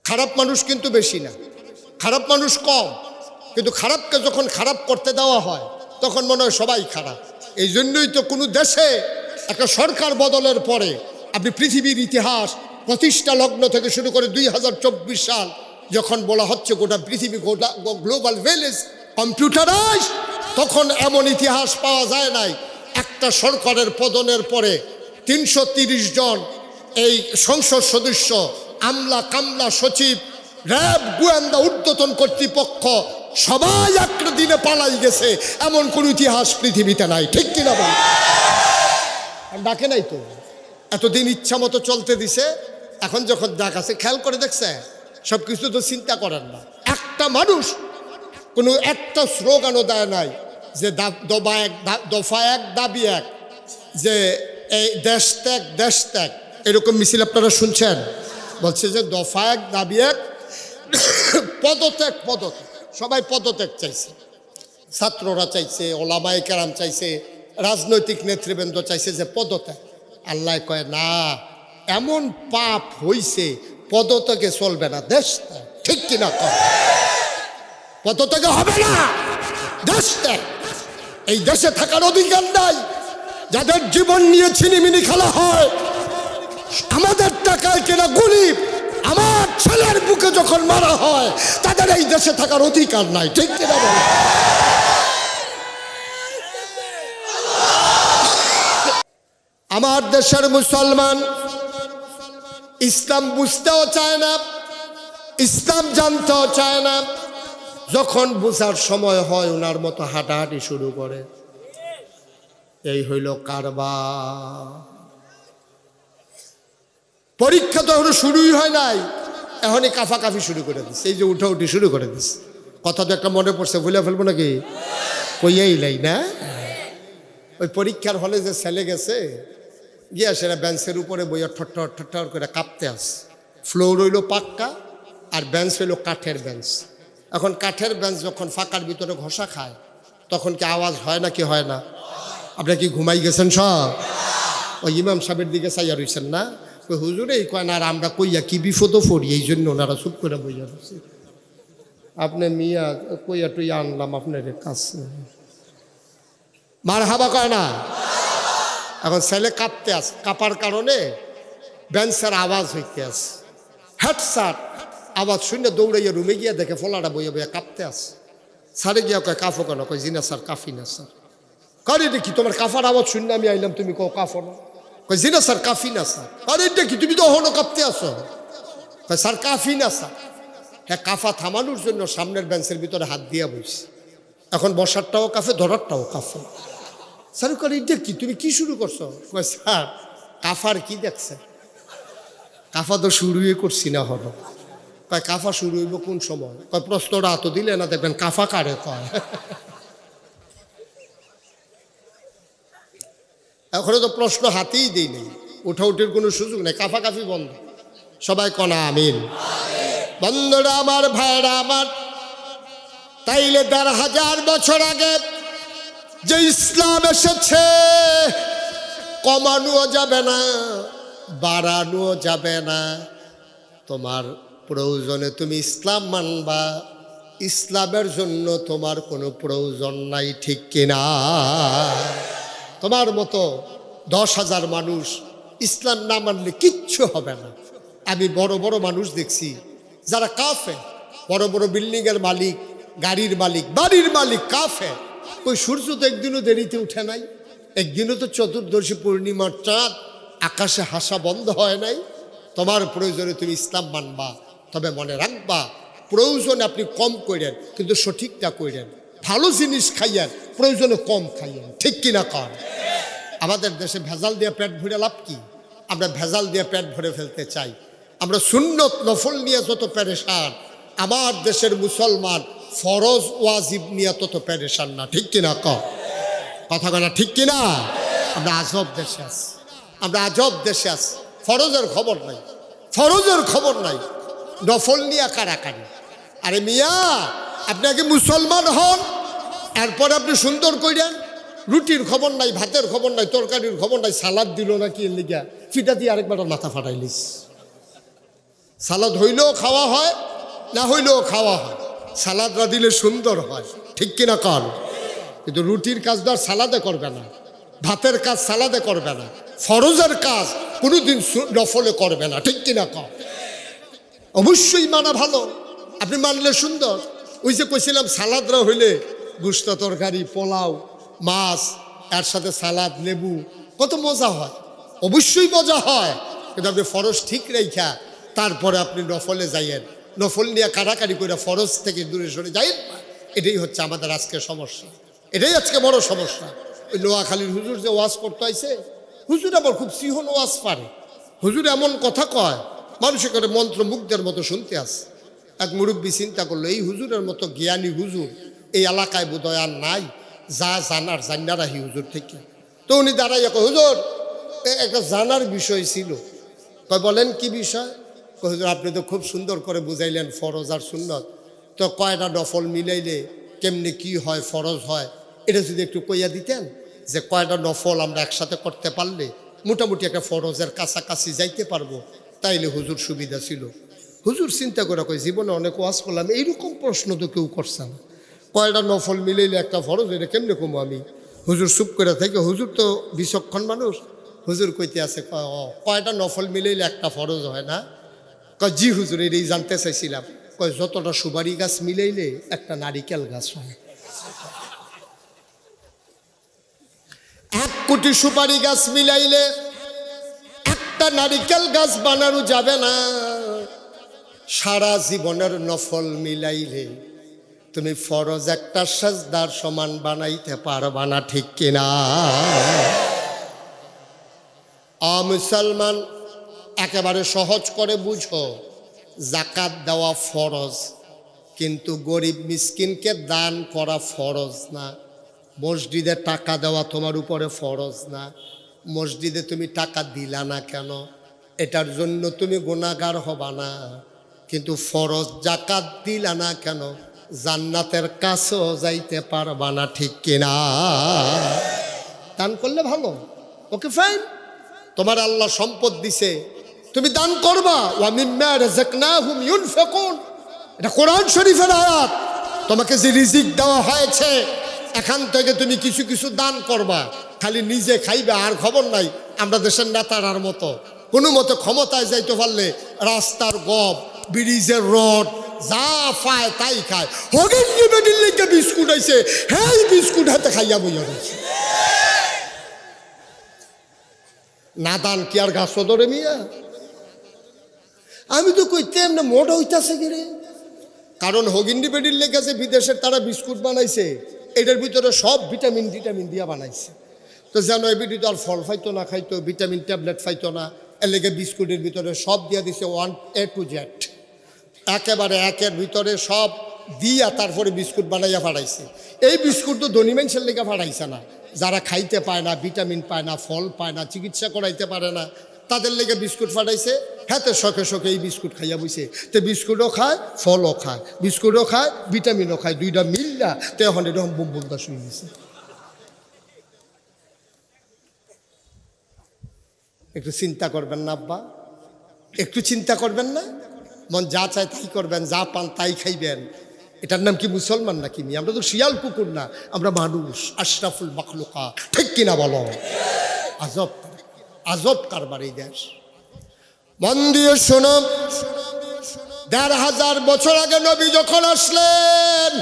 খারাপ মানুষ কিন্তু বেশি না, খারাপ মানুষ কম, কিন্তু খারাপকে যখন খারাপ করতে দেওয়া হয় তখন মনে হয় সবাই খারাপ। এই জন্যই তো কোনো দেশে একটা সরকার বদলের পরে আপনি পৃথিবীর ইতিহাস প্রতিষ্ঠা লগ্ন থেকে শুরু করে 2024 সাল যখন বলা হচ্ছে গোটা পৃথিবী গোটা গ্লোবাল ভিলেজ কম্পিউটারাইজ, তখন এমন ইতিহাস পাওয়া যায় নাই একটা সরকারের পতনের পরে 330 জন এই সংসদ সদস্য, আমলা কামলা সচিব, র্যাব, গোয়েন্দা, ঊর্ধ্বতন কর্তৃপক্ষ সবাই একটা দিনে পালাই গেছে, এমন কোন ইতিহাস পৃথিবীতে নাই। ঠিক কিনা বল? ডাকে নাই তো, এতদিন ইচ্ছা মতো চলতে দিছে। এখন যখন ডাকাছে খেয়াল করে দেখছে সব কিছু তো চিন্তা করেন না। একটা মানুষ কোনো একটা স্লোগানও দেয় নাই যে দফা এক দাবি এক, যে এই দেশ ত্যাগ দেশ ত্যাগ, এরকম মিছিল আপনারা শুনছেন? বলছে যে দফা এক দাবি এক, পদত্যাগ পদত্যাগ, সবাই পদত্যাগ চাইছে, ছাত্ররা চাইছে, ওলামায়ে কেরাম চাইছে, রাজনৈতিক নেতৃবৃন্দ চাইছে যে পদত্যাগ। আল্লাহ কয় না, এমন পাপ হইছে পদত্যাগে চলবে না, দেশ ত্যাগ। ঠিক কিনা কর? পদত্যাগে হবে না, দেশ ত্যাগ। এই দেশে থাকার অধিকার নাই যাদের জীবন নিয়ে ছিনিমিনি খেলা হয়। আমাদের টাকায় কেনা গরিব আমার ছেলের বুকে যখন মারা হয়, তাদের এই দেশে থাকার অধিকার নাই। ঠিক কিনা বল? আমার দেশের মুসলমান ইসলাম বুঝতেও চায় না, ইসলাম জানতেও চায় না। যখন বুঝার সময় হয় ওনার মতো হাঁটাহাঁটি শুরু করে। এই হইল কারবার। পরীক্ষা তো এখনো শুরুই হয় নাই, এখনই কাফাকাফি শুরু করে দিচ্ছে, এই যে উঠাউঠি শুরু করে দিচ্ছে। কথা তো একটা মনে পড়ছে, ভুলে ফেলবো নাকি? কইয়াই লাই না, ওই পরীক্ষার হলে যে ছেলে গেছে গিয়া সেটা বেঞ্চের উপরে বইয়া ঠট্টর ঠট্টর করে কাঁপতে আসে। ফ্লোর হইল পাক্কা আর বেঞ্চ হইল কাঠের বেঞ্চ। এখন কাঠের বেঞ্চ যখন ফাঁকার ভিতরে ঘষা খায় তখন কি আওয়াজ হয় না কি হয় না? আপনারা কি ঘুমাই গেছেন সব? ওই ইমাম সাহেবের দিকে চাইয়া রইছেন না? ওই হুজুরে এই কয় না, আর আমরা কইয়া কি বিপদও পড়ি, এই জন্য ওনারা চুপ করে বইয়া রয়েছে। আপনি মিয়া কইয়া টইয়া আনলাম আপনার কাছে, মার হাবা কয় না। এখন ছেলে কাঁপতে আস, কাঁপার কারণে বেঞ্চের আওয়াজ হইতে আস, হ্যাটসাট আওয়াজ শুনে দৌড়াইয়া রুমে গিয়া দেখে ফলাটা বইয়া বইয়া কাঁপতে আস। স্যারে গিয়া কয় কাফো কেন? কয় জি না স্যার, কাফি না স্যার। কারে দেখি তোমার কাফার আওয়াজ শুনে আমি আইলাম, তুমি কও কাফো না? কয় জি না স্যার, কাফি না স্যার। আরে দেখি তুমি তো হলো কাঁপতে আসো। কয় স্যার কাফি না স্যার। হ্যাঁ, কাফা থামানোর জন্য সামনের বেঞ্চের ভিতরে হাত দিয়া বসছি। এখন বসারটাও কাফে, ধরারটাও কাফে। স্যার কয় এটা কি, তুমি কি শুরু করছো? কয় স্যার কাফার কি দেখছে, কাফা তো শুরুই করছি না হলো। কয় কাফা শুরু হইব কোন সময়? কয় প্রশ্নটা এত দিলে না, দেখবেন কাফা কারে কয়। এখনো তো প্রশ্ন হাতেই দিই নেই, উঠাউঠির কোনো সুযোগ নেই, কাফাকাফি বন্ধ। সবাই কনা আমিন। বন্ধুরা আমার, ভাইরা আমার, তাইলে ১,৫০০ বছর আগে যে ইসলাম এসেছে কমানোও যাবে না, বাড়ানোও যাবে না। তোমার প্রয়োজনে তুমি ইসলাম মানবা, ইসলামের জন্য তোমার কোনো প্রয়োজন নাই। ঠিক কিনা? তোমার মতো ১০,০০০ মানুষ ইসলাম না মানলে কিচ্ছু হবে না। আমি বড় বড় মানুষ দেখছি যারা কাফের, বড় বড় বিল্ডিংয়ের মালিক, গাড়ির মালিক, বাড়ির মালিক কাফের। ওই সূর্য তো একদিনও দেরিতে উঠে নাই, একদিনও তো চতুর্দশী পূর্ণিমার চাঁদ আকাশে হাসা বন্ধ হয় নাই। তোমার প্রয়োজনে তুমি ইসলাম মানবা, তবে মনে রাখবা প্রয়োজনে আপনি কম করেন, কিন্তু সঠিকটা করেন। ভালো জিনিস খাইয়েন, প্রয়োজনে কম খাইয়েন। ঠিক কিনা কর? আমাদের দেশে ভেজাল দিয়ে পেট ভরে লাভ কি? আমরা ভেজাল দিয়ে পেট ভরে ফেলতে চাই। আমরা সুন্নত নফল নিয়ে যত পেরেশান, আমার দেশের মুসলমান ফরজ ওয়াজিব নিয়ে তত পেরেশান না। ঠিক কিনা কর? কথা বলা ঠিক কিনা? আমরা আজব দেশে আছি, আমরা আজব দেশে আছি। ফরজের খবর নাই, ফরজের খবর নাই, নফল নিয়ে কারাকারি। আরে মিয়া, আপনি আগে মুসলমান হন, এরপরে আপনি সুন্দর কইরেন। রুটির খবর নাই, ভাতের খবর নাই, তরকারির খবর নাই, সালাদ দিল না কি এর লিগা ফিটা দিয়ে আরেকবার মাথা ফাটাইলিস। সালাদ হইলেও খাওয়া হয়, না হইলেও খাওয়া হয়। সালাদরা দিলে সুন্দর হয়, ঠিক কিনা কন? কিন্তু রুটির কাজ তো আর সালাদে করবে না, ভাতের কাজ সালাদে করবে না, ফরজের কাজ কোনোদিন নফলে করবে না, ঠিক কিনা কন? অবশ্যই মানা ভালো, আপনি মানলে সুন্দর। ওই যে কইছিলাম সালাদরা হইলে গুস্ত তরকারি, পোলাও, মাছ, এর সাথে সালাদ, লেবু, কত মজা হয়। অবশ্যই মজা হয়, কিন্তু আপনি ফরজ ঠিক রেখা তারপরে আপনি নফলে যাইয়েন, নফল নিয়ে কাড়াকাড়ি করে ফরজ থেকে দূরে সরে যাইয়েন না। এটাই হচ্ছে আমাদের আজকে সমস্যা, এটাই আজকে বড় সমস্যা। ওই নোয়াখালীর হুজুর যে ওয়াজ করতে আইছে, হুজুর আবার খুব সিহন ওয়াজ পারে। হুজুর এমন কথা কয়, মানুষের করে মন্ত্রমুগ্ধের মতো শুনতে আসে। এক মুরব্বী চিন্তা করলো, এই হুজুরের মতো জ্ঞানী হুজুর এই এলাকায় বোধহয় আর নাই, যা জানার জান্না রাহি হুজুর থেকে। তো উনি দাঁড়াইয়া কয়, হুজুর একটা জানার বিষয় ছিল। কয় বলেন কি বিষয়? কয় হুজুর আপনি তো খুব সুন্দর করে বুঝাইলেন ফরজ আর সুন্নত, তো কয়টা নফল মিলাইলে কেমনি কি হয়, ফরজ হয়, এটা যদি একটু কইয়া দিতেন, যে কয়টা নফল আমরা একসাথে করতে পারলে মোটামুটি একটা ফরজের কাছাকাছি যাইতে পারবো, তাইলে হুজুর সুবিধা ছিল। হুজুর চিন্তা করে কয়, জীবনে অনেক ওয়াজ করলাম, এইরকম প্রশ্ন তো কেউ করছে না, কয়টা নফল মিলাইলে একটা ফরজ, এটা কেমনে কমো আমি? হুজুর চুপ করে থাকে, হুজুর তো বিচক্ষণ মানুষ। হুজুর কইতে আছে, কয়টা নফল মিলাইলে একটা ফরজ হয় না? কয় জি হুজুর, এটাই জানতে চাইছিলাম। কয় যতটা সুপারি গাছ মিলাইলে একটা নারিকেল গাছ হয়। 1 কোটি সুপারি গাছ মিলাইলে একটা নারিকেল গাছ বানানো যাবে না। সারা জীবনের নফল মিলাইলে তুমি ফরজ একটা সাজদার সমান বানাইতে পারবা না, ঠিক কিনা? মুসলমান, একেবারে সহজ করে বুঝো, জাকাত দেওয়া ফরজ, কিন্তু গরিব মিসকিনকে দান করা ফরজ না। মসজিদে টাকা দেওয়া তোমার উপরে ফরজ না। মসজিদে তুমি টাকা দিলা না কেন, এটার জন্য তুমি গুনাহগার হবা না। কিন্তু ফরজ জাকাত দিলা না কেন, জান্নাতের কাছেও যাইতে পারবা না, ঠিক কিনা? দান করলে ভালো, ওকে ফাইন, তোমার আল্লাহ সম্পদ দিছে, তুমি দান করবা। ওয়া মিম্মা রাযাকনাহুম ইউনফিকুন, এটা কোরআন শরীফের আয়াত। তোমাকে যে রিজিক দেওয়া হয়েছে, এখান থেকে তুমি কিছু কিছু দান করবা। খালি নিজে খাইবে আর খবর নাই। আমরা দেশের নেতারার মতো কোনো মতো ক্ষমতায় যাইতে পারলে রাস্তার গব, ব্রিজের রড যা পায় তাই খায়। হগিন্নি বেডির লেগে বিস্কুট আইছে, হ্যাঁ বিস্কুট হাতে খাইয়া বইয়া রয়েছে। না দান কি আর গাছ ধরে মিয়া? আমি তো কইতে এমনি মোটা হইতাছে গেরে, কারণ হগিন্নি বেডির লেগে যে বিদেশের তারা বিস্কুট বানাইছে, এটার ভিতরে সব ভিটামিন টিটামিন দিয়া বানাইছে। তো যেন এই বিটি তো আর ফল ফাইতো না, খাইতো ভিটামিন ট্যাবলেট ফাইতো না, এর লেগে বিস্কুটের ভিতরে সব দিয়া দিছে 1 A to Z, একেবারে একের ভিতরে সব দিয়া তারপরে বিস্কুট বানাইয়া ফাড়াইছে। এই বিস্কুট তো ধনী মানুষের লেগে ফাড়াইছে না, যারা খাইতে পায় না, ভিটামিন পায় না, ফল পায় না, চিকিৎসা করাইতে পারে না, তাদের লেগে বিস্কুট ফাটাইছে। হাতে শখে শখে এই বিস্কুট খাইয়া বইছে। তো বিস্কুটও খায়, ফলও খায়, বিস্কুটও খায়, ভিটামিনও খায়, দুইটা মিললা তো এখন এরকম বুমবুলদা শুয়ে গেছে। একটু চিন্তা করবেন না আব্বা, একটু চিন্তা করবেন না? মন যা চায় তাই করবেন, যা পান তাই খাইবেন। এটার নাম কি মুসলমান নাকি? আমরা তো শিয়াল কুকুর না, আমরা মানুষ, আশরাফুল মাখলুকা, ঠিক কিনা বলো? আজব আজব কারবার এই দেশ। মন দিয়ে শোনো, ১,৫০০ বছর আগে নবী যখন আসলেন,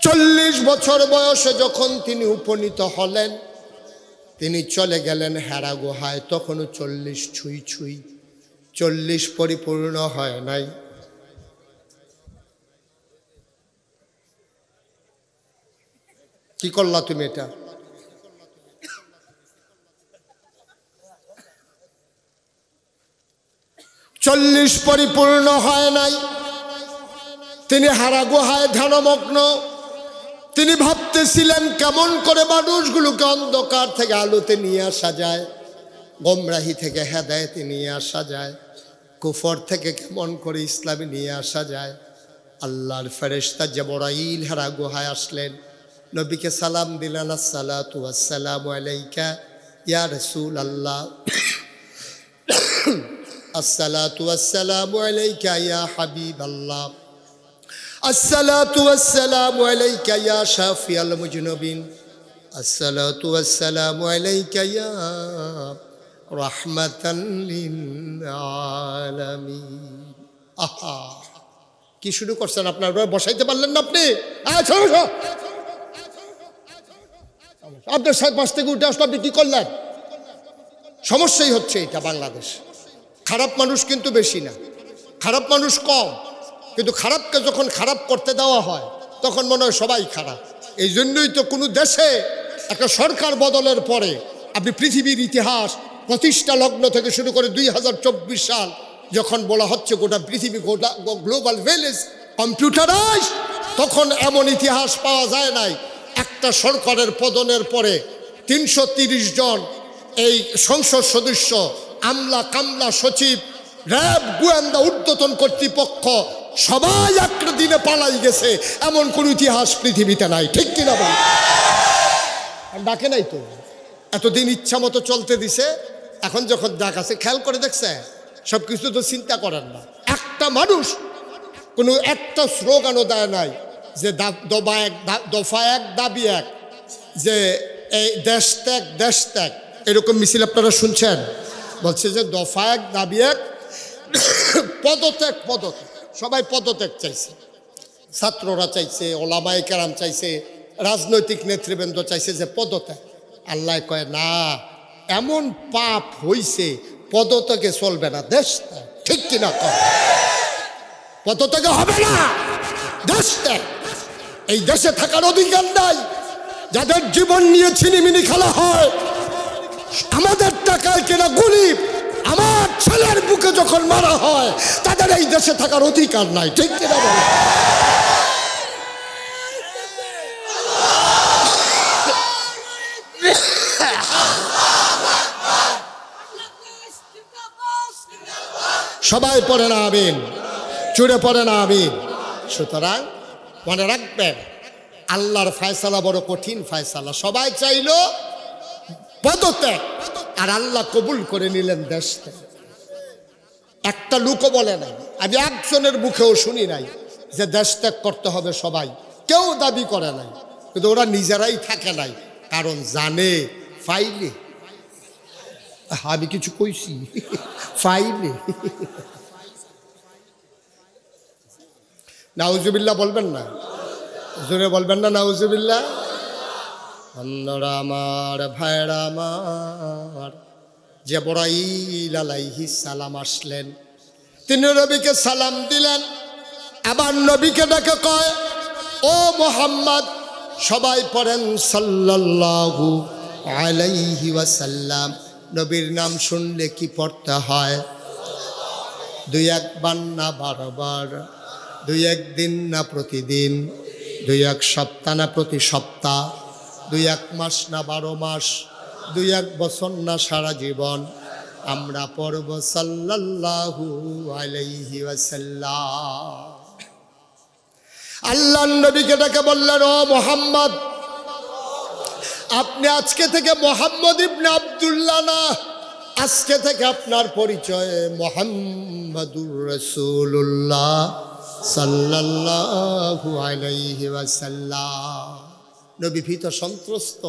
40 বছর বয়সে যখন তিনি উপনীত হলেন, তিনি চলে গেলেন হেরা গুহায়। তখনও 40 ছুঁই ছুঁই, 40 পরিপূর্ণ হয় নাই। কি করলা তুমি এটা? চল্লিশ পরিপূর্ণ হয় নাই। তিনি হারা গুহায় ধ্যানমগ্ন। তিনি ভাবতেছিলেন কেমন করে মানুষগুলোকে অন্ধকার থেকে আলোতে নিয়ে আসা যায়, গোমরাহি থেকে হেদায়েতে নিয়ে আসা যায়, কুফর থেকে কেমন করে ইসলামে নিয়ে আসা যায়। আল্লাহর ফেরেশতা জিবরাইল হারা গুহায় আসলেন, নবীকে সালাম দিলেন, আসসালাতু ওয়াসসালামু আলাইকা ইয়া রাসূলুল্লাহ, আসসালাতু ওয়াসসালামু আলাইকা ইয়া হাবিবাল্লাহ, আসসালাতু ওয়াসসালামু আলাইকা ইয়া শাফিয়াল মুজনিবিন, আসসালাতু ওয়াসসালামু আলাইকা ইয়া রাহমাতাল লিল আলামিন। আহা, কি শুরু করছেন আপনার? বসাইতে পারলেন না আপনি? আপনার পাশ থেকে উঠে আসলে আপনি কি করলেন? সমস্যাই হচ্ছে এটা বাংলাদেশ। খারাপ মানুষ কিন্তু বেশি না, খারাপ মানুষ কম, কিন্তু খারাপকে যখন খারাপ করতে দেওয়া হয় তখন মনে হয় সবাই খারাপ। এই জন্যই তো কোনো দেশে একটা সরকার বদলের পরে আপনি পৃথিবীর ইতিহাস প্রতিষ্ঠা লগ্ন থেকে শুরু করে 2024 সাল যখন বলা হচ্ছে গোটা পৃথিবী, গোটা গ্লোবাল ভিলেজ কম্পিউটারাইজ, তখন এমন ইতিহাস পাওয়া যায় নাই। একটা সরকারের পতনের পরে 330 জন এই সংসদ সদস্য, আমলা কামলা সচিব, র্যাব, গোয়েন্দা, ঊর্ধ্বতন কর্তৃপক্ষ সবাই একটা দিনে পালাই গেছে, এমন কোন ইতিহাস পৃথিবীতে নাই। ঠিক কিনা বল? ডাকে নাই তো, এতদিন ইচ্ছা মতো চলতে দিছে। এখন যখন ডাক আছে, খেয়াল করে দেখছে, সব কিছু তো চিন্তা করেন না। একটা মানুষ কোনো একটা স্লোগানও দেয় নাই যে দফা এক দাবি এক, যে এই দেশ ত্যাগ দেশ ত্যাগ, এরকম মিছিল আপনারা শুনছেন? বলছে যে দফা এক দাবি এক, পদত্যাগ পদত্যাগ, সবাই পদত্যাগ চাইছে, ছাত্ররা চাইছে, ওলামায়ে কেরাম চাইছে, রাজনৈতিক নেতৃবৃন্দ চাইছে যে পদত্যাগ। আল্লাহ কয় না, এমন পাপ হইছে পদত্যাগে চলবে না, দেশ ত্যাগ। ঠিক কিনা কয়? পদত্যাগে হবে না, দেশ ত্যাগ। এই দেশে থাকার অধিকার নাই। যাদের জীবন নিয়ে ছিনিমিনি খেলা হয়, আমাদের টাকায় কেনা গরিব, আমার ছেলের বুকে যখন মারা হয়, তাদের এই দেশে থাকার অধিকার নাই। ঠিক কিনা বলে? সবাই পড়ে না আমিন, চুড়ে পড়ে না আমিন। সুতরাং মনে রাখবেন, আল্লাহর ফয়সালা বড় কঠিন ফয়সালা। সবাই চাইলো পদত্যাগ, আর আল্লাহ কবুল করে নিলেন দেশ ত্যাগ। একটা লোকও বলে নাই, আমি একজনের মুখেও শুনি নাই যে দেশ ত্যাগ করতে হবে। সবাই, কেউ দাবি করে নাই, কিন্তু ওরা নিজেরাই থাকে নাই, কারণ জানে ফাইলে। আমি কিছু কইছি? ফাইলে। নাউজুবিল্লাহ বলবেন না? জোরে বলবেন না নাউজুবিল্লাহ? অন্যরা আমার, ভাইরা আমার, জিবরাইল আলাইহিস সালাম আসলেন, তিনি নবীকে সালাম দিলেন, আবার নবীকে ডেকে কয়, ও মুহাম্মদ। সবাই পড়েন সাল্লাল্লাহু আলাইহি ওয়াসাল্লাম। নবীর নাম শুনলে কি পড়তে হয়? 2-1 বার না 12 বার, 2-1 দিন না প্রতিদিন, 2-1 সপ্তাহ না প্রতি সপ্তাহ, 2-1 মাস না 12 মাস, 2-1 বছর না সারা জীবন। আমরা পড়ব সাল্লাল্লাহু আলাইহি ওয়াসাল্লাম। আল্লাহর নবীকে ডেকে বললেন, ও মুহাম্মদ, আপনি আজকে থেকে মুহাম্মদ ইবনে আব্দুল্লাহ না, আজকে থেকে আপনার পরিচয় মুহাম্মাদুর রাসূলুল্লাহ সাল্লাল্লাহু আলাইহি ওয়াসাল্লাম। নবী ভীত সন্ত্রস্ত,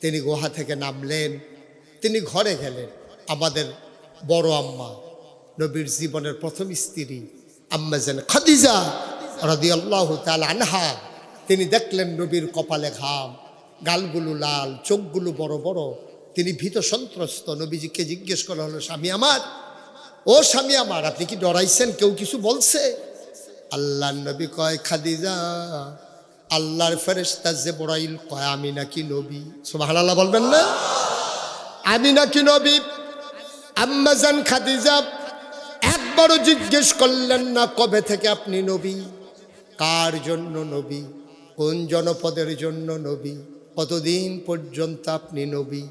তিনি গুহা থেকে নামলেন, তিনি ঘরে গেলেন। আমাদের বড় আম্মা, নবীর জীবনের প্রথম স্ত্রী আম্মা জান খাদিজা রাদিয়াল্লাহু তাআলা আনহা, তিনি দেখলেন নবীর কপালে ঘাম, গালগুলো লাল, চোখগুলো বড় বড়। তিনি ভীত সন্ত্রস্ত। নবীজিকে জিজ্ঞেস করা হলো, স্বামী আমার, ও স্বামী আমার, আপনি কি ডরাইছেন? কেউ কিছু বলছে? আল্লাহর নবী কয়, খাদিজা, আল্লাহর ফেরেশতা জিবরাইল কয় আমি নাকি নবী। সুবহানাল্লাহ বলবেন না? আমি নাকি নবী। আম্মা জান খাদিজা একবারও জিজ্ঞেস করলেন না, কবে থেকে আপনি নবী? কার জন্য নবী? কোন জনপদের জন্য নবী? কতদিন পর্যন্ত আপনি নবী?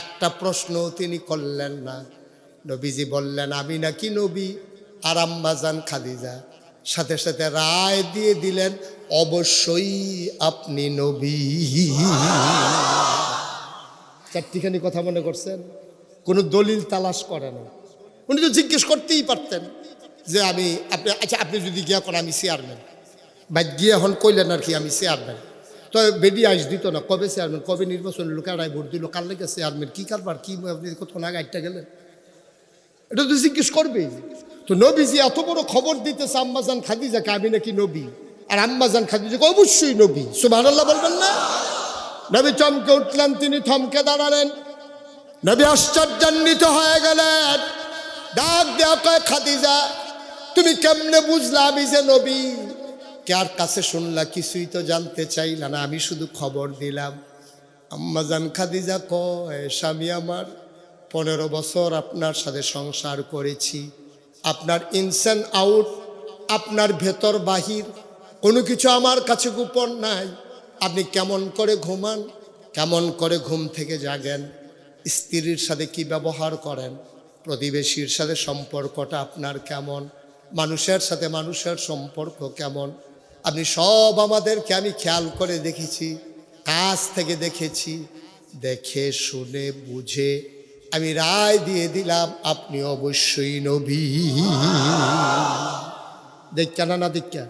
একটা প্রশ্ন তিনি করলেন না। নবীজি বললেন আমি নাকি নবী। আর আম্মা জান খাদিজা সাথে সাথে রায় দিয়ে দিলেন, অবশ্যই আপনি নবী। চারটিখানি কথা মনে করছেন? কোনো দলিল তালাশ করে না, উনি তো জিজ্ঞেস করতেই পারতেন যে আমি আপনি আচ্ছা আপনি যদি গিয়া করেন আমি চেয়ারম্যান, বা গিয়ে এখন কইলেন আর কি আমি চেয়ারম্যান, তো বেডি আইস দিত না কবে চেয়ারম্যান, কবে নির্বাচন লোকেরাই ভোট দিল, কার লেগে চেয়ারম্যান, কী কারবার, কী আপনি কত না গাইডটা গেলেন, এটা তো জিজ্ঞেস করবে। তো নবীজি এত বড় খবর দিতেছে আম্মাজান খাদিজাকে আমি নাকি নবী, আর আম্মাজান খাদিজাকে অবশ্যই নবী, সুবহানাল্লাহ বলবেন না? নবী চমকে উঠলেন, তিনি থমকে দাঁড়ালেন, নবী আশ্চর্যান্বিত হয়ে গেলেন, ডাক দেয়া কয় খাদিজা তুমি কেমনে বুঝলা আমি যে নবী, কার কাছে শুনলা, কিছুই তো জানতে চাইলা না, আমি শুধু খবর দিলাম। আম্মাজান খাদিজা কয় স্বামী আমার 15 বছর আপনার সাথে সংসার করেছি, আপনার ইনসান আউট, আপনার ভেতর বাহির কোনো কিছু আমার কাছে গোপন নাই। আপনি কেমন করে ঘুমান, কেমন করে ঘুম থেকে জাগেন, স্ত্রীর সাথে কি ব্যবহার করেন, প্রতিবেশীর সাথে সম্পর্কটা আপনার কেমন, মানুষের সাথে মানুষের সম্পর্ক কেমন, আপনি সব আমাদেরকে আমি খেয়াল করে দেখেছি, কাছ থেকে দেখেছি, দেখে শুনে বুঝে আমি রায় দিয়ে দিলাম আপনি অবশ্যই নবী। দেখা না না দেখা,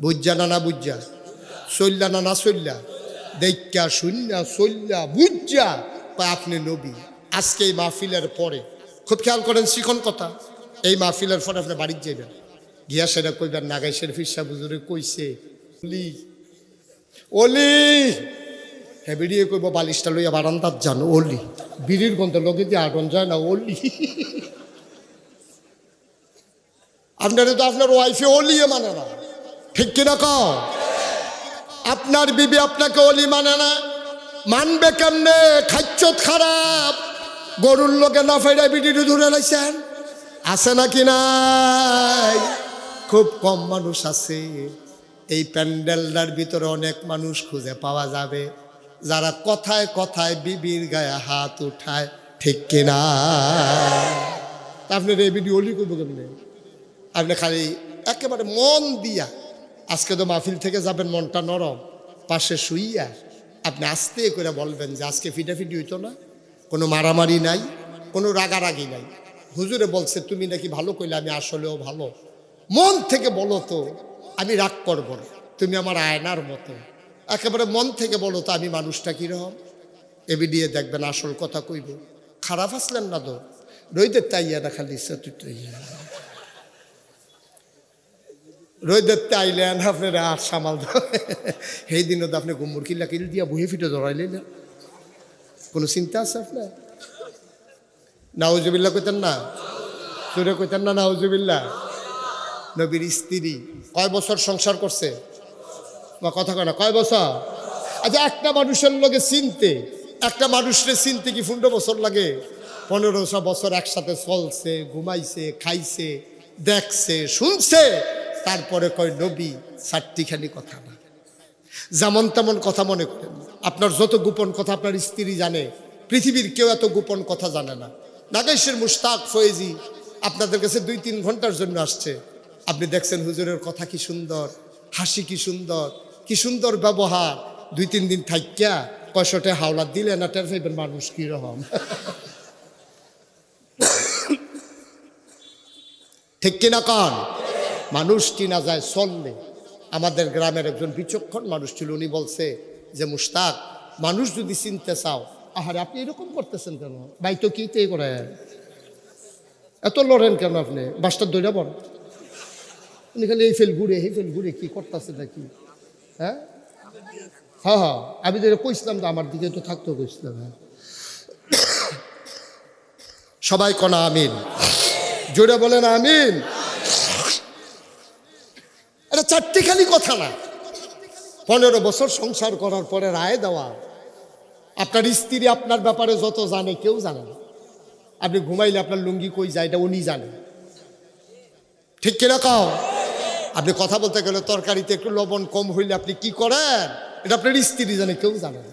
বুঝা না না বুঝা, চল্লা না না চল্লা, দেখা শুনলা চল্লা বুঝা আপনি নবী। আজকে এই মাহফিলের পরে খুব খেয়াল করেন শিখন কথা, এই মাহফিলের পরে আপনি বাড়ির যাবেন, গিয়া সেটা কইবেন নাগাই শরীফ সাহেব হুজুরে কইছে অলি অলি, হ্যাঁ বিড়িয়ে কইব বালিশটা লইয়া বারান্দার যান অলি, বিড়ির গন্ধ লগে দিয়ে আটন যায় না অলি। আপনারা তো আপনার ওয়াইফে অলিয়ে মানে না, ঠিক কিনা কও? আপনার বিবি আপনাকে অলি মানে না, মানবে কেমনে? খাচ্ছত খারাপ, গরুর লোকে না ফেরা বিড়িটা ধরে লাইছেন, আছে নাকি নাই? খুব কম মানুষ আছে, এই প্যান্ডেলটার ভিতরে অনেক মানুষ খুঁজে পাওয়া যাবে যারা কথায় কথায় বিবির গায়ে হাত উঠায়, ঠিক কিনা? আপনার এই বিডি অলি করবো কেমনে? আপনি খালি একেবারে মন দিয়া, আজকে তো মাহফিল থেকে যাবেন মনটা নরম, পাশে শুইয়া আপনি আস্তে করে বলবেন যে আজকে ফিটাফিটি হইতো না, কোনো মারামারি নাই, কোনো রাগারাগি নাই, হুজুরে বলছে তুমি নাকি ভালো কইলে আমি আসলেও ভালো, মন থেকে বলো তো আমি রাগ করব না, তুমি আমার আয়নার মতো, একেবারে মন থেকে বলো তো আমি মানুষটা কীরকম, এবি দিয়ে দেখবেন আসল কথা কইব। খারাপ আসলেন না তো রইদের তাইয়া না খালি রোদের আইলেন আপনারা আর সামাল সেই দিনও তো আপনি গুম্বুর কিল্লা কিল দিয়া বহে ফিটে ধরাইলেন না, কোনো চিন্তা আছে আপনার? নাউজুবিল্লাহ কইতেন না, তোরে কইতেন না নাউজুবিল্লাহ? নবীর স্ত্রী কয় বছর সংসার করছে, বা কথা কয় না কয় বছর? আচ্ছা একটা মানুষের লগে চিনতে, একটা মানুষের চিনতে কি 15 বছর লাগে? 1500 বছর একসাথে চলছে, ঘুমাইছে, খাইছে, দেখছে, শুনছে, তারপরে কয় নবী, চারটিখানি কথা না, যেমন তেমন কথা মনে করেন। আপনার যত গোপন কথা আপনার স্ত্রী জানে, পৃথিবীর কেউ এত গোপন কথা জানে না। নাগাইশের মুশতাক ফয়েজি আপনাদের কাছে 2-3 ঘন্টার জন্য আসছে, আপনি দেখছেন হুজুরের কথা কি সুন্দর, হাসি কি সুন্দর, কি সুন্দর ব্যবহার, 2-3 দিন থাইক্যা কয়শটে হাওলা দিলে না টের পাইবেন মানুষ কিরকম। ঠিক কিনা কন? মানুষ চিনা যায় চললে। আমাদের গ্রামের একজন বিচক্ষণ মানুষ ছিল, উনি বলছে যে মুশতাক মানুষ যদি চিনতে চাও, আহারে আপনি এরকম করতেছেন কেন ভাই, তো কি করে এত লড়েন কেন, আপনি বাসটা দৈরা বল, উনি খালি এই ফেল ঘুরে কি করতেছে নাকি? হ্যাঁ হ্যাঁ হ্যাঁ, আমি তো কইছিলাম তো আমার দিকে তো থাকতো কইছিলাম। হ্যাঁ সবাই কনা আমিন, জোরে বলেন আমিন। এটা চারটিখানি কথা না, 15 বছর সংসার করার পরে রায় দেওয়া। আপনার স্ত্রী আপনার ব্যাপারে যত জানে কেউ জানে না, আপনি ঘুমাইলে আপনার লুঙ্গি কই যায় এটা উনি জানে, ঠিক কিনা কও? আপনি কথা বলতে গেলে তরকারিতে একটু লবণ কম হইলে আপনি কি করেন এটা আপনার স্ত্রী জানে, কেউ জানে না।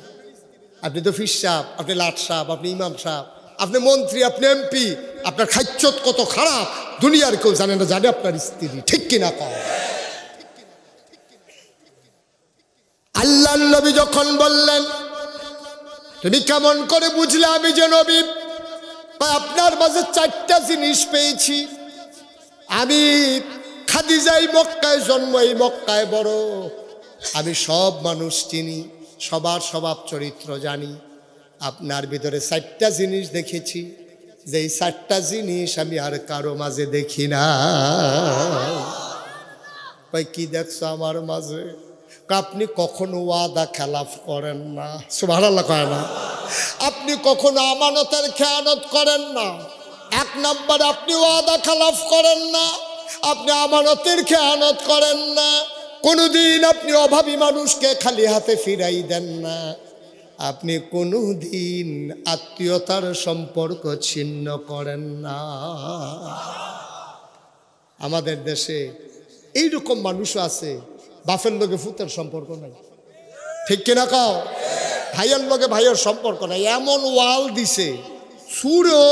আপনি তো ফিস সাহেব, আপনি লাট সাহেব, আপনি ইমাম সাহেব, আপনি মন্ত্রী, আপনি এমপি, আপনার খাইচ্ছত কত খারাপ দুনিয়ার কেউ জানে না, জানে আপনার স্ত্রী, ঠিক কিনা কও? আল্লাহর নবী যখন বললেন তুমি কেমন করে বুঝলে আমি যে নবী, আপনার মাঝে 4টা জিনিস পেয়েছি। আমি খাদিজাই মক্কায় জন্ম, এই মক্কায় বড়, আমি সব মানুষ চিনি, সবার স্বভাব চরিত্র জানি। আপনার ভিতরে 4টা জিনিস দেখেছি, যে এই 4টা জিনিস আমি আর কারো মাঝে দেখি না। ভাই কি দেখছো আমার মাঝে? আপনি কখনো ওয়াদা খেলাফ করেন না, সুবহানাল্লাহ কয় না? আপনি কখনো আমানতের খেয়ানত করেন না। 1 নম্বরে আপনি ওয়াদা খেলাফ করেন না, আপনি আমানতের খেয়ানত করেন না, কোনোদিন আপনি অভাবী মানুষকে খালি হাতে ফিরাই দেন না, আপনি কোনোদিন আত্মীয়তার সম্পর্ক ছিন্ন করেন না। আমাদের দেশে এইরকম মানুষও আছে, বাপের লগে ফুতের সম্পর্ক নাই, ঠিক কিনা কাও? ভাইয়ের লগে ভাইয়ের সম্পর্ক নাই, এমন ওয়াল দিছে সুরেও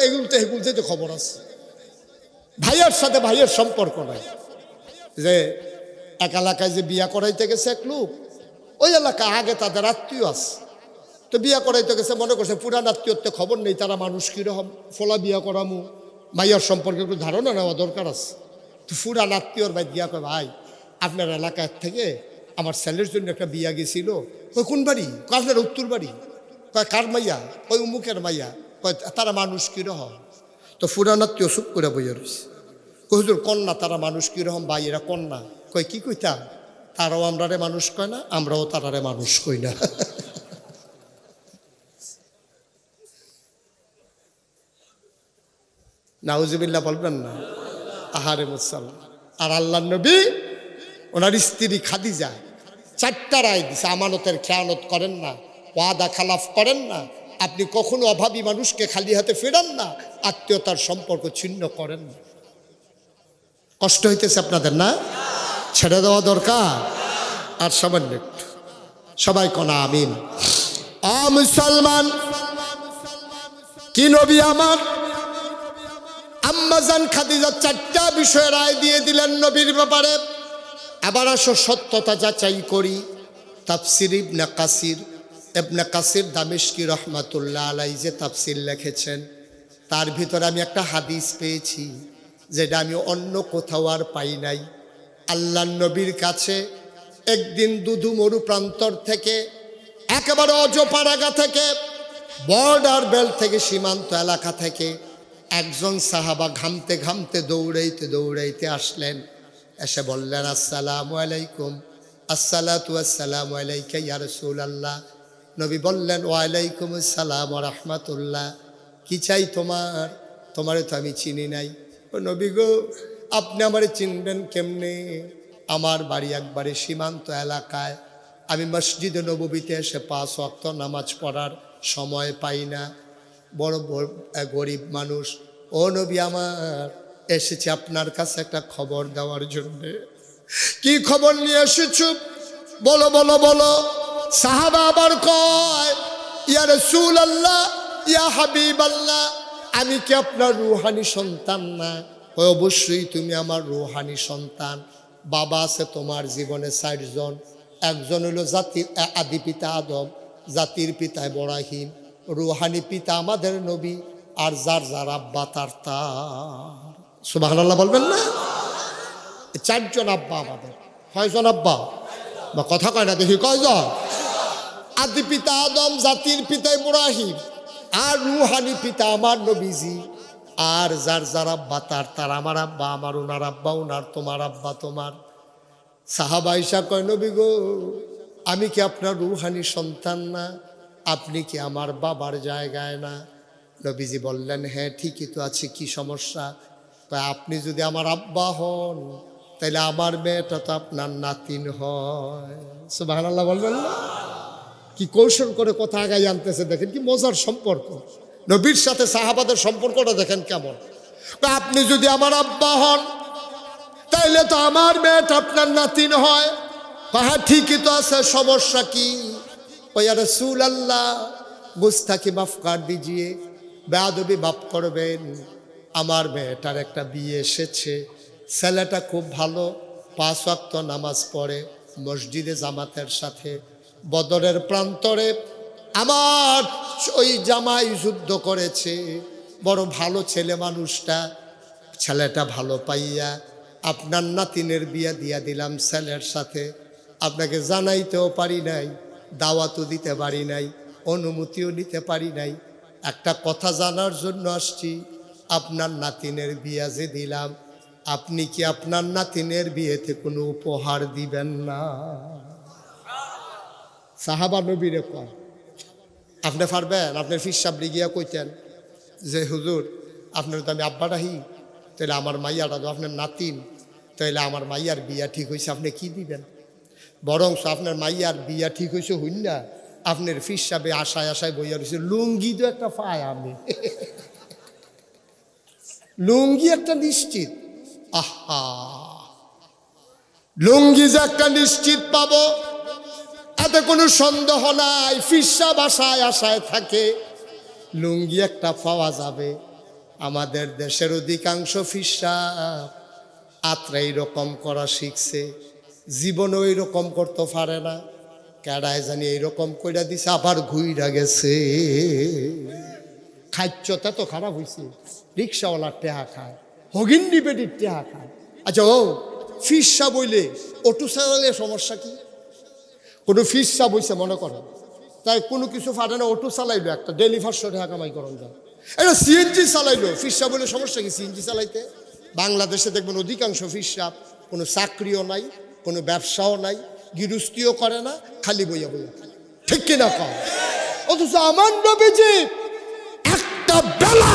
এগুলতে তো খবর আছে। ভাইয়ের সাথে ভাইয়ের সম্পর্ক নাই। যে এক এলাকায় যে বিয়া করাইতে গেছে এক লোক, ওই এলাকায় আগে তাদের আত্মীয় আছে, তো বিয়া করাইতে গেছে, মনে করছে পুরান আত্মীয়ত্ব খবর নেই, তারা মানুষ কীরকম, ফলা বিয়া করামু, মাইয়ার সম্পর্কে একটু ধারণা নেওয়া দরকার আছে। তো পুরান আত্মীয়র ভাই গিয়া কয়, ভাই আপনার এলাকার থেকে আমার ছেলের জন্য একটা বিয়া গেছিল। কয় কোন বাড়ি? আপনার উত্তর বাড়ি। কয় কার মাইয়া? ওই উমুকের মাইয়া। কয় তারা মানুষ কীরকম? তো পুরান আত্মীয় চুপ করে বইয়া রয়েছে। হুজুর কন্যা, তারা মানুষ কীরকম? ভাই এরা কন্যা। কয় কি কইতা? তারাও আমরারে মানুষ কয় না, আমরাও তারারে মানুষ কই না। নাউজুবিল্লাহ বলবেন না? আহারে মুসাল্লাহ। আর আল্লাহর নবী ওনার স্ত্রী খাদিজা 4টা রায় দিছে, আমানতের খেয়ানত করেন না, ওয়াদা খালাফ করেন না, আপনি কখনো অভাবী মানুষকে খালি হাতে ফেরান না, আত্মীয়তার সম্পর্ক ছিন্ন করেন না। কষ্ট হইতেছে আপনাদের না? ছেড়ে দেওয়া দরকার। আর সামান্য একটু সবাই কনা আমিন। মুসলমান, কি নবী আমার আম্মাজান খাদিজা 4টা বিষয়ে রায় দিয়ে দিলেন নবীর ব্যাপারে। আবার আসো সত্যতা যাচাই করি। তাফসির ইবনে কাসির দামেশকি রহমাতুল্লাহ আলাইহি যে তাফসির লিখেছেন, তার ভিতরে আমি একটা হাদিস পেয়েছি যেটা আমি অন্য কোথাও আর পাই নাই। আল্লাহর নবীর কাছে একদিন দুধু মরু প্রান্তর থেকে, একেবারে অজপাড়াগা থেকে, বর্ডার বেল্ট থেকে, সীমান্ত এলাকা থেকে একজন সাহাবা ঘামতে ঘামতে দৌড়াইতে দৌড়াইতে আসলেন। এসে বললেন, আসসালামু আলাইকুম। আসসালাতু ওয়াসসালামু আলাইকা ইয়া রাসূলুল্লাহ। নবী বললেন, ওয়ালাইকুম আসসালাম ওয়া রাহমাতুল্লাহ। কি চাই তোমার? তোমারে তো আমি চিনি নাই। ও নবী গো, আপনি আমারে চিনবেন কেমনে? আমার বাড়ি একবারে সীমান্ত এলাকায়, আমি মসজিদে নববীতে এসে 5 ওয়াক্ত নামাজ পড়ার সময় পাই না, বড় গরিব মানুষ। ও নবী আমার, এসেছি আপনার কাছে একটা খবর দেওয়ার জন্য। কি খবর নিয়ে এসেছো? বলো বলো বলো। সাহাবা আবার কয়, ইয়া রাসূলুল্লাহ, ইয়া হাবিবাল্লাহ, আমি কি আপনার রূহানি সন্তান না? অবশ্যই তুমি আমার রূহানি সন্তান। বাবা আছে তোমার জীবনে 4 জন। একজন হলো জাতির আদি পিতা আদম, জাতির পিতা ইব্রাহিম, রূহানি পিতা আমাদের নবী, আর যার যার আব্বা তার তার। সুবহানাল্লাহ বলবেন না? 4 জন আব্বা আমাদের। কয়জন আব্বা? বা কথা কয় না দেখি, কয়জন? আদি পিতা আদম, জাতির পিতা ইব্রাহিম, আর রূহানি পিতা আমার নবীজি, আর যার যার আব্বা তার তার। আমার আব্বা আমার, ওনার আব্বা ওনার, তোমার আব্বা তোমার। সাহাবা আয়েশা কয়, নবী গো, আমি কি আপনার রূহানি সন্তান না? আপনি কি আমার বাবার জায়গায় না? নবীজি বললেন, হ্যাঁ ঠিকই তো আছে, কি সমস্যা? তাই আপনি যদি আমার আব্বা হন, তাহলে আমার মেয়েটা তো আপনার নাতিন হয়। সুবহানাল্লাহ বলবেন না? কি কৌশল করে কথা আগাই আনতেছে দেখেন, কি মজার সম্পর্ক। নবীর সাথে সাহাবাদের সম্পর্কটা দেখেন কেমন। আপনি যদি আমার আব্বা হন, তাইলে তো আমার মেয়েটা আপনার নাতিন হয়। হ্যাঁ ঠিকই তো আছে, সমস্যা কি? ইয়া রাসূলুল্লাহ, গুস্তাখি মাফ কর দিজিয়ে, বেয়াদবি মাফ করবেন। আমার মেয়েটার একটা বিয়ে এসেছে, ছেলেটা খুব ভালো, 5 ওয়াক্ত নামাজ পড়ে, মসজিদে জামাতের সাথে। বদরের প্রান্তরে আমার ওই জামাই যুদ্ধ করেছে, বড় ভালো ছেলে মানুষটা, ছেলেটা ভালো পাইয়া আপনার নাতিনের বিয়া দিয়া দিলাম ছেলের সাথে। আপনাকে জানাইতেও পারি নাই, দাওয়াতও দিতে পারি নাই, অনুমতিও নিতে পারি নাই। একটা কথা জানার জন্য আসছি, আপনার নাতিনের বিয়া যে দিলাম, আপনি কি আপনার নাতিনের বিয়েতে কোনো উপহার দিবেন না? সাহাবা নবীরে কয়, আপনি পারবেন? আপনার ফির সাবরি গিয়া কইতেন যে হুজুর আপনার তো আমি আব্বা রাহি, তাহলে আমার মাইয়াটা তো আপনার নাতিন, তাহলে আমার মাইয়ার বিয়া ঠিক হয়েছে, আপনি কি দিবেন? বরং আপনার মাইয়ার বিয়া ঠিক হয়েছে হইন না, আপনার ফির সাবে আশায় আশায় বইয়া রয়েছে, লুঙ্গি তো একটা পায় আমি লুঙ্গি একটা নিশ্চিত, আহা লুঙ্গি যে একটা নিশ্চিত পাবো এতে কোনো সন্দেহ নাই। ফিরসা বাসায় আশায় থাকে লুঙ্গি একটা পাওয়া যাবে। আমাদের দেশের অধিকাংশ ফিরসা আত্রা এইরকম করা শিখছে, জীবনে ওই রকম করতে পারে না। কেডায় জানি এইরকম কইরা দিছে, আবার ঘুইরা গেছে। খাদ্যটা তো খারাপ হয়েছে, রিক্সাওয়ালার টেহা খায়, হগিন্নি বেটির টেহা খায়। আচ্ছা ও ফিরসা বইলে অটো চালালে সমস্যা কি? কোনো ফিরসা বইছে মনে করেন, তাই কোনো কিছু ফাটে না, অটো চালাইলো একটা ডেলি 500 টাকা কামাই করেন যায়, এটা সিএনজি চালাইলো, ফিরসা বলে সমস্যা কি সিএনজি চালাইতে? বাংলাদেশে দেখবেন অধিকাংশ ফিরসা কোনো চাকরিও নাই, কোনো ব্যবসাও নাই, গৃহস্থিও করে না, খালি বইয়া বইয়া, ঠিক কিনা কম? অথচ আমার নবীজি একটা বেলা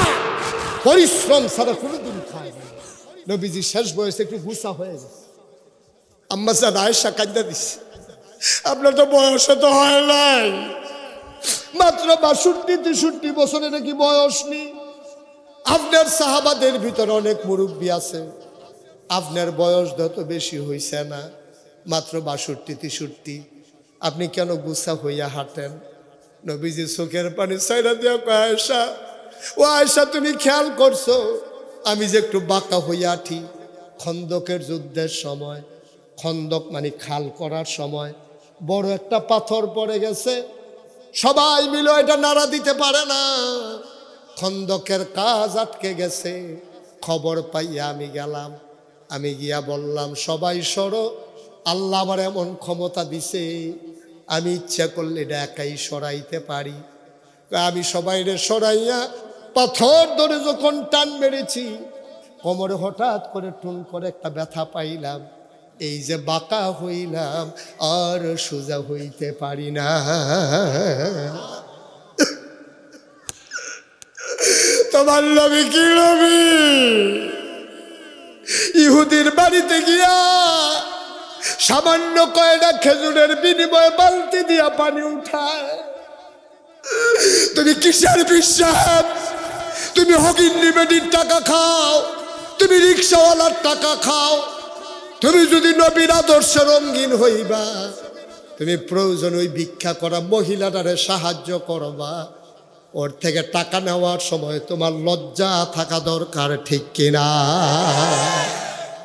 পরিশ্রম ছাড়া কোনোদিন খায় না। নবীজি শেষ বয়সে একটু গুসা হয়ে গেছে, আম্মা জান আয়েশা কাঁদা দিচ্ছে, আপনার তো বয়স তো হয় নাই, মাত্র 62-63 বছরে নাকি বয়স নেই। আপনার সাহাবাদের ভিতরে অনেক মুরব্বী আছে, আপনার বয়স যত বেশি হইছে না, মাত্র 62-63, আপনি কেন গুসা হইয়া হাঁটেন? নবীজি চোখের পানি ছাইরা দিয়া কয়, আয়েশা ও আয়েশা তুমি খেয়াল করছো আমি যে একটু বাঁকা হইয়া আঠি? খন্দকের যুদ্ধের সময়, খন্দক মানে খাল করার সময় বড় একটা পাথর পড়ে গেছে, সবাই মিলে এটা নাড়া দিতে পারে না, খন্দকের কাজ আটকে গেছে। খবর পাইয়া আমি গেলাম, আমি গিয়া বললাম সবাই সরো, আল্লাহ আমার এমন ক্ষমতা দিছে আমি ইচ্ছা করলে এটা একাই সরাইতে পারি। আমি সবাইরে সরাইয়া পাথর ধরে যখন টান মেরেছি, কোমরে হঠাৎ করে টুন করে একটা ব্যথা পাইলাম, এই যে বাঁকা হইলাম আর সোজা হইতে পারি না। তোমার নবী কি নবী ইহুদির বাড়িতে গিয়া সামান্য কয়টা খেজুরের বিনিময়ে বালতি দিয়া পানি উঠায়? তুমি কিসের বিশ্বাস? তুমি হগিন্নি বেটির টাকা খাও, তুমি রিক্সাওয়ালার টাকা খাও, তুমি যদি নবীর আদর্শে রঙিন হইবা, তুমি প্রয়োজন ওই ভিক্ষা করা মহিলাটারে সাহায্য করবা, ওর থেকে টাকা নেওয়ার সময় তোমার লজ্জা থাকা দরকার, ঠিক কিনা?